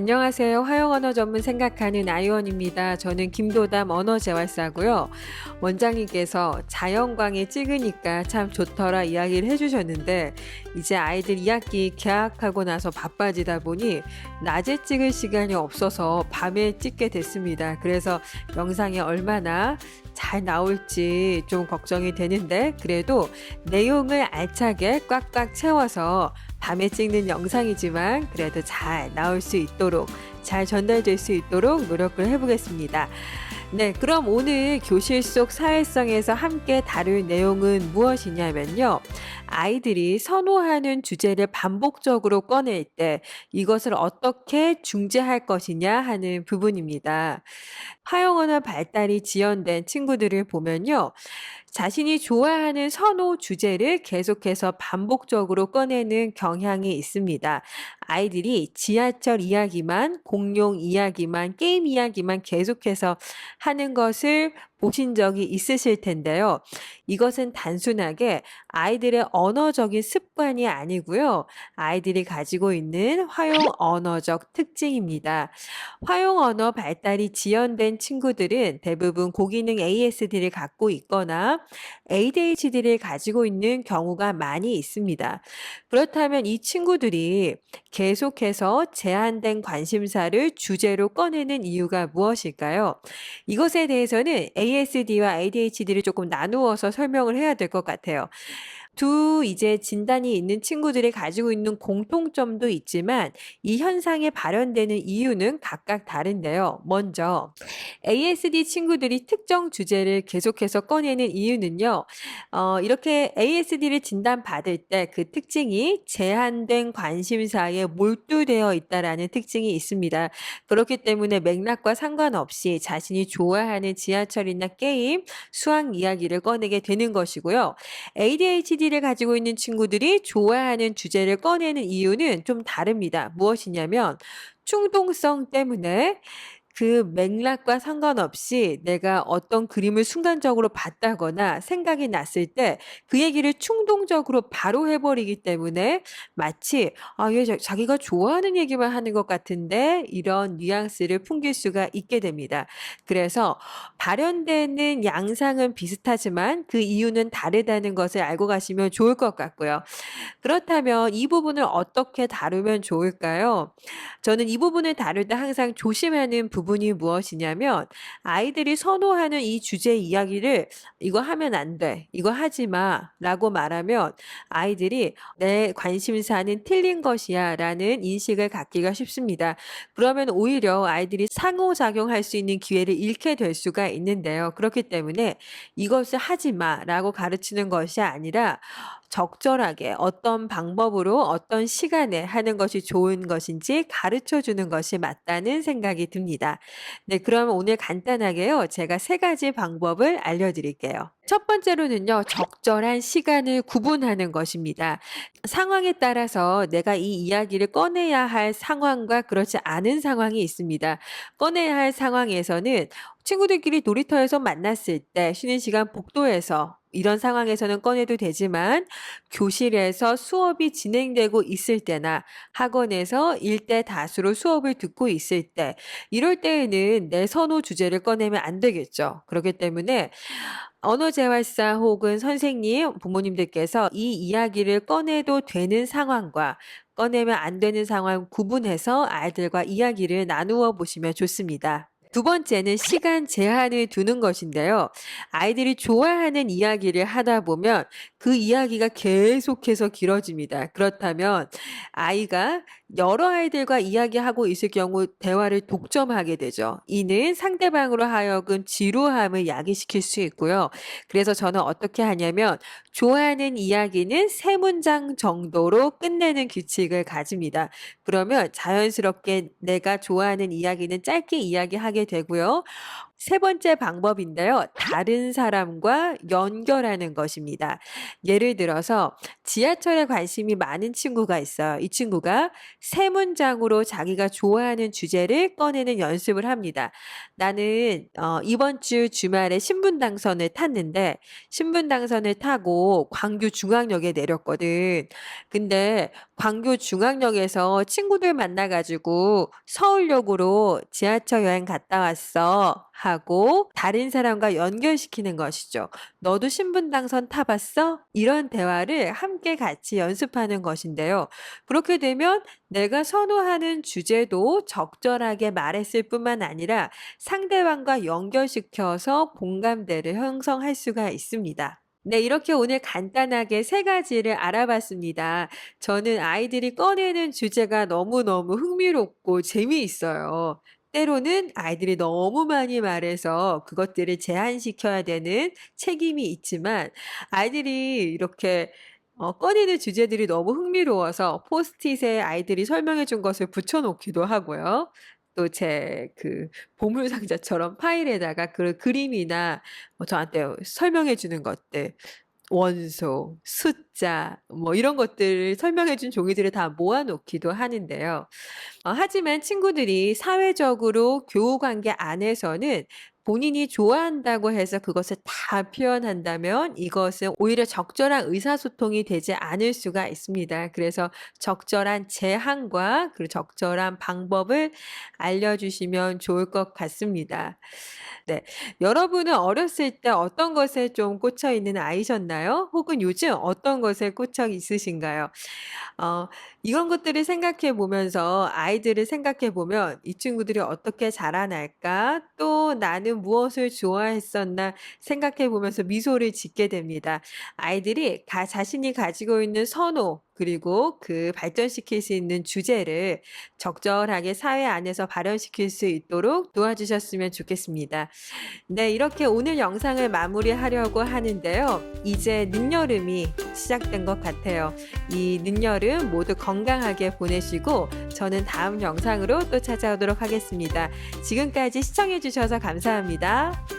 안녕하세요. 화영 언어 전문 생각하는 아이원입니다. 저는 김도담 언어재활사고요. 원장님께서 자연광에 찍으니까 참 좋더라 이야기를 해주셨는데 이제 아이들 2학기 개학하고 나서 바빠지다 보니 낮에 찍을 시간이 없어서 밤에 찍게 됐습니다. 그래서 영상이 얼마나 잘 나올지 좀 걱정이 되는데 그래도 내용을 알차게 꽉꽉 채워서 밤에 찍는 영상이지만 그래도 잘 나올 수 있도록 잘 전달될 수 있도록 노력을 해보겠습니다. 네, 그럼 오늘 교실 속 사회성에서 함께 다룰 내용은 무엇이냐면요. 아이들이 선호하는 주제를 반복적으로 꺼낼 때 이것을 어떻게 중재할 것이냐 하는 부분입니다. 화영 언어 발달이 지연된 친구들을 보면요. 자신이 좋아하는 선호 주제를 계속해서 반복적으로 꺼내는 경향이 있습니다. 아이들이 지하철 이야기만, 공룡 이야기만, 게임 이야기만 계속해서 하는 것을 보신 적이 있으실 텐데요. 이것은 단순하게 아이들의 언어적인 습관이 아니고요. 아이들이 가지고 있는 화용 언어적 특징입니다. 화용 언어 발달이 지연된 친구들은 대부분 고기능 ASD를 갖고 있거나 ADHD를 가지고 있는 경우가 많이 있습니다. 그렇다면 이 친구들이 계속해서 제한된 관심사를 주제로 꺼내는 이유가 무엇일까요? 이것에 대해서는 ASD와 ADHD를 조금 나누어서 설명을 해야 될 것 같아요. 두 이제 진단이 있는 친구들이 가지고 있는 공통점도 있지만 이 현상이 발현되는 이유는 각각 다른데요. 먼저 ASD 친구들이 특정 주제를 계속해서 꺼내는 이유는요. 이렇게 ASD를 진단받을 때 그 특징이 제한된 관심사에 몰두되어 있다라는 특징이 있습니다. 그렇기 때문에 맥락과 상관없이 자신이 좋아하는 지하철이나 게임, 수학 이야기를 꺼내게 되는 것이고요. ADHD를 가지고 있는 친구들이 좋아하는 주제를 꺼내는 이유는 좀 다릅니다. 무엇이냐면 충동성 때문에 그 맥락과 상관없이 내가 어떤 그림을 순간적으로 봤다거나 생각이 났을 때 그 얘기를 충동적으로 바로 해버리기 때문에 마치 얘 자기가 좋아하는 얘기만 하는 것 같은데 이런 뉘앙스를 풍길 수가 있게 됩니다. 그래서 발현되는 양상은 비슷하지만 그 이유는 다르다는 것을 알고 가시면 좋을 것 같고요. 그렇다면 이 부분을 어떻게 다루면 좋을까요? 저는 이 부분을 다룰 때 항상 조심하는 부분이 무엇이냐면 아이들이 선호하는 이 주제 이야기를 "이거 하면 안 돼. 이거 하지 마."라고 말하면 아이들이 '내 관심사는 틀린 것이야.'라는 인식을 갖기가 쉽습니다. 그러면 오히려 아이들이 상호작용할 수 있는 기회를 잃게 될 수가 있는데요. 그렇기 때문에 "이것을 하지 마."라고 가르치는 것이 아니라 적절하게 어떤 방법으로 어떤 시간에 하는 것이 좋은 것인지 가르쳐 주는 것이 맞다는 생각이 듭니다. 네, 그럼 오늘 간단하게요. 제가 3가지 방법을 알려드릴게요. 첫 번째로는요. 적절한 시간을 구분하는 것입니다. 상황에 따라서 내가 이 이야기를 꺼내야 할 상황과 그렇지 않은 상황이 있습니다. 꺼내야 할 상황에서는 친구들끼리 놀이터에서 만났을 때 쉬는 시간 복도에서 이런 상황에서는 꺼내도 되지만 교실에서 수업이 진행되고 있을 때나 학원에서 일대 다수로 수업을 듣고 있을 때 이럴 때에는 내 선호 주제를 꺼내면 안 되겠죠. 그렇기 때문에 언어재활사 혹은 선생님, 부모님들께서 이 이야기를 꺼내도 되는 상황과 꺼내면 안 되는 상황 구분해서 아이들과 이야기를 나누어 보시면 좋습니다. 두 번째는 시간 제한을 두는 것인데요. 아이들이 좋아하는 이야기를 하다 보면 그 이야기가 계속해서 길어집니다. 그렇다면 아이가 여러 아이들과 이야기하고 있을 경우 대화를 독점하게 되죠. 이는 상대방으로 하여금 지루함을 야기시킬 수 있고요. 그래서 저는 어떻게 하냐면 좋아하는 이야기는 3문장 정도로 끝내는 규칙을 가집니다. 그러면 자연스럽게 내가 좋아하는 이야기는 짧게 이야기하게 되고요. 세 번째 방법인데요. 다른 사람과 연결하는 것입니다. 예를 들어서 지하철에 관심이 많은 친구가 있어요. 이 친구가 세 문장으로 자기가 좋아하는 주제를 꺼내는 연습을 합니다. 나는 이번 주 주말에 신분당선을 탔는데 신분당선을 타고 광교 중앙역에 내렸거든. 근데 광교 중앙역에서 친구들 만나 가지고 "서울역으로 지하철 여행 갔다 왔어." 하고 다른 사람과 연결시키는 것이죠. "너도 신분당선 타 봤어?" 이런 대화를 함께 같이 연습하는 것인데요. 그렇게 되면 내가 선호하는 주제도 적절하게 말했을 뿐만 아니라 상대방과 연결시켜서 공감대를 형성할 수가 있습니다. 네, 이렇게 오늘 간단하게 세 가지를 알아봤습니다. 저는 아이들이 꺼내는 주제가 너무너무 흥미롭고 재미있어요. 때로는 아이들이 너무 많이 말해서 그것들을 제한시켜야 되는 책임이 있지만 아이들이 이렇게 꺼내는 주제들이 너무 흥미로워서 포스트잇에 아이들이 설명해 준 것을 붙여 놓기도 하고요. 또 제 보물 상자처럼 파일에다가 그 그림이나 저한테 설명해 주는 것들 원소, 숫자 뭐 이런 것들을 설명해 준 종이들을 다 모아 놓기도 하는데요. 하지만 친구들이 사회적으로 교우 관계 안에서는 본인이 좋아한다고 해서 그것을 다 표현한다면 이것은 오히려 적절한 의사소통이 되지 않을 수가 있습니다. 그래서 적절한 제한과 그리고 적절한 방법을 알려주시면 좋을 것 같습니다. 네. 여러분은 어렸을 때 어떤 것에 좀 꽂혀 있는 아이셨나요? 혹은 요즘 어떤 것에 꽂혀 있으신가요? 어 이런 것들을 생각해 보면서 아이들을 생각해 보면 '이 친구들이 어떻게 자라날까? 또 나는 무엇을 좋아했었나?' 생각해 보면서 미소를 짓게 됩니다. 아이들이 자신이 가지고 있는 선호 그리고 그 발전시킬 수 있는 주제를 적절하게 사회 안에서 발현시킬 수 있도록 도와주셨으면 좋겠습니다. 네, 이렇게 오늘 영상을 마무리하려고 하는데요. 이제 늦여름이 시작된 것 같아요. 이 늦여름 모두 건강하게 보내시고 저는 다음 영상으로 또 찾아오도록 하겠습니다. 지금까지 시청해 주셔서 감사합니다.